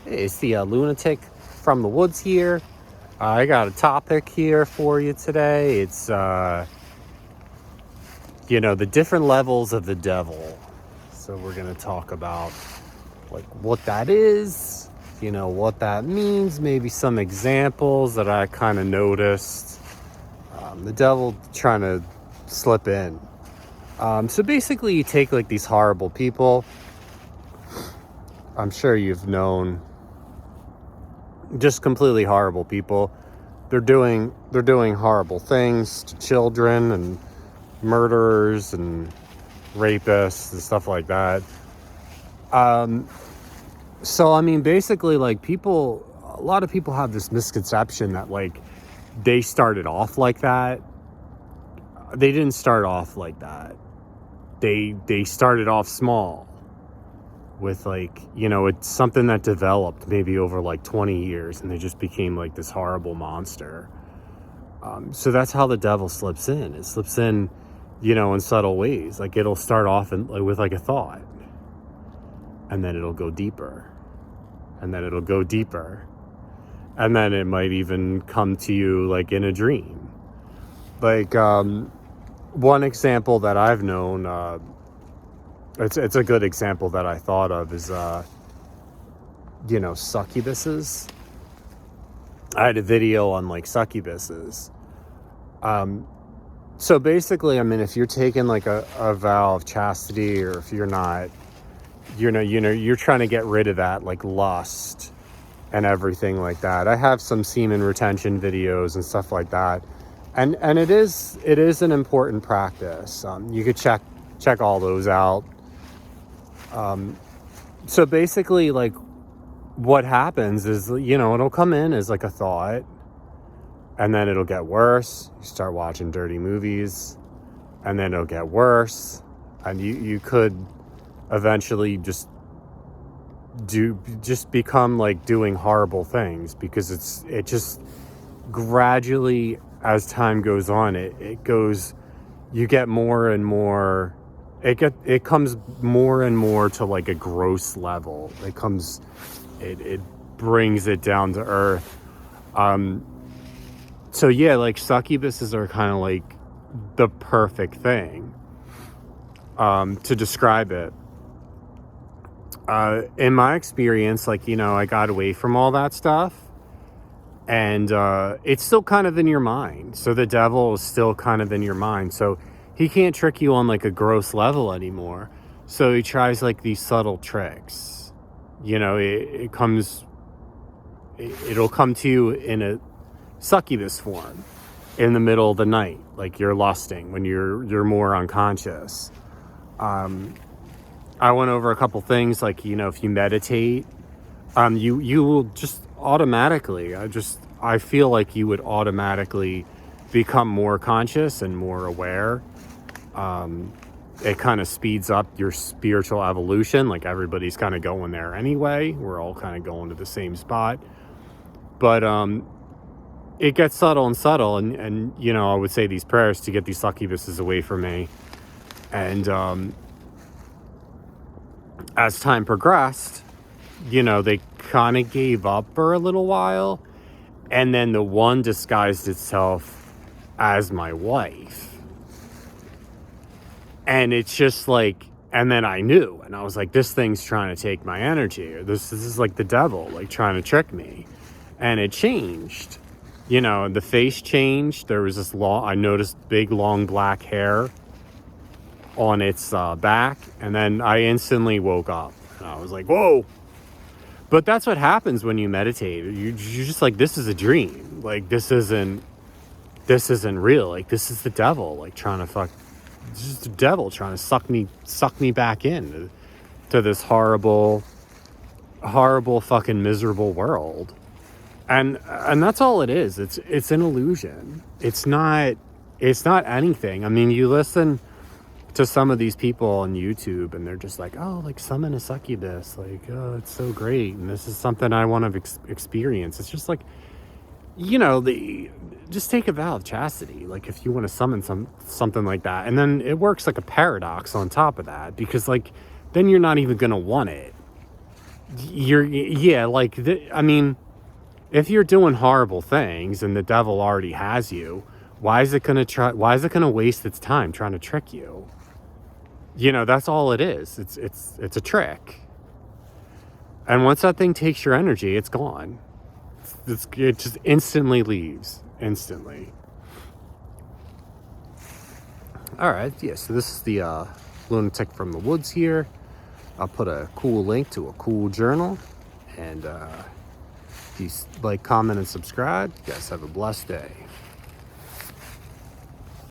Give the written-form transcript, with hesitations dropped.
It's the Lunatic from the woods here. I got a topic here for you today. It's, the different levels of the devil. So we're going to talk about, like, what that is, what that means, maybe some examples that I kind of noticed. The devil trying to slip in. So basically, you take, like, these horrible people. I'm sure you've known just completely horrible people. They're doing horrible things to children and murderers and rapists and stuff like that. So I mean, basically, like, a lot of people have this misconception that, like, they started off like that. They didn't start off like that. They started off small with, like, it's something that developed maybe over like 20 years, and they just became like this horrible monster. So that's how the devil slips in. It slips in, in subtle ways. Like, it'll start off with like a thought, and then it'll go deeper, and then it'll go deeper, and then it might even come to you like in a dream. Like, one example that I've known, it's a good example that I thought of is, succubuses. I had a video on, like, succubuses. So basically, I mean, if you're taking like a vow of chastity, or if you're not, you're trying to get rid of that, like, lust and everything like that. I have some semen retention videos and stuff like that. And it is an important practice. You could check all those out. So basically, like, what happens is, it'll come in as like a thought, and then it'll get worse. You start watching dirty movies, and then it'll get worse, and you could eventually just become like doing horrible things, because it just gradually, as time goes on, you get more and more. It comes more and more to like a gross level. It brings it down to earth. So yeah, like, succubuses are kind of like the perfect thing to describe it. In my experience, like, I got away from all that stuff, and it's still kind of in your mind. So the devil is still kind of in your mind. So he can't trick you on like a gross level anymore. So he tries like these subtle tricks. It'll come to you in a succubus form in the middle of the night, like you're lusting, when you're more unconscious. I went over a couple things, like, if you meditate, you will just automatically, I feel like you would automatically become more conscious and more aware. It kind of speeds up your spiritual evolution. Like, everybody's kind of going there anyway. We're all kind of going to the same spot. But it gets subtle and subtle. And I would say these prayers to get these succubuses away from me. And as time progressed, they kind of gave up for a little while. And then the one disguised itself as my wife. And it's just like, and then I knew, and I was like, this thing's trying to take my energy, or this is like the devil, like, trying to trick me. And it changed, the face changed. There was this I noticed big, long black hair on its back. And then I instantly woke up, and I was like, whoa. But that's what happens when you meditate. You're just like, this is a dream. Like, this isn't real. Like, this is the devil, like, trying to this is the devil trying to suck me back in to this horrible fucking miserable world. And that's all it is. It's an illusion. It's not anything. I mean, you listen to some of these people on YouTube, and they're just like, oh, like, summon a succubus, like, oh, it's so great, and this is something I want to experience. It's just like, just take a vow of chastity, like, if you want to summon something like that. And then it works like a paradox on top of that, because, like, then you're not even gonna want it. yeah, like, I mean, if you're doing horrible things and the devil already has you, why is it gonna waste its time trying to trick you? You know, that's all it is. It's a trick. And once that thing takes your energy, it's gone. It just instantly leaves. Instantly. All right, yeah, so this is the Lunatic from the Woods here. I'll put a cool link to a cool journal. And if you like, comment, and subscribe, you guys have a blessed day.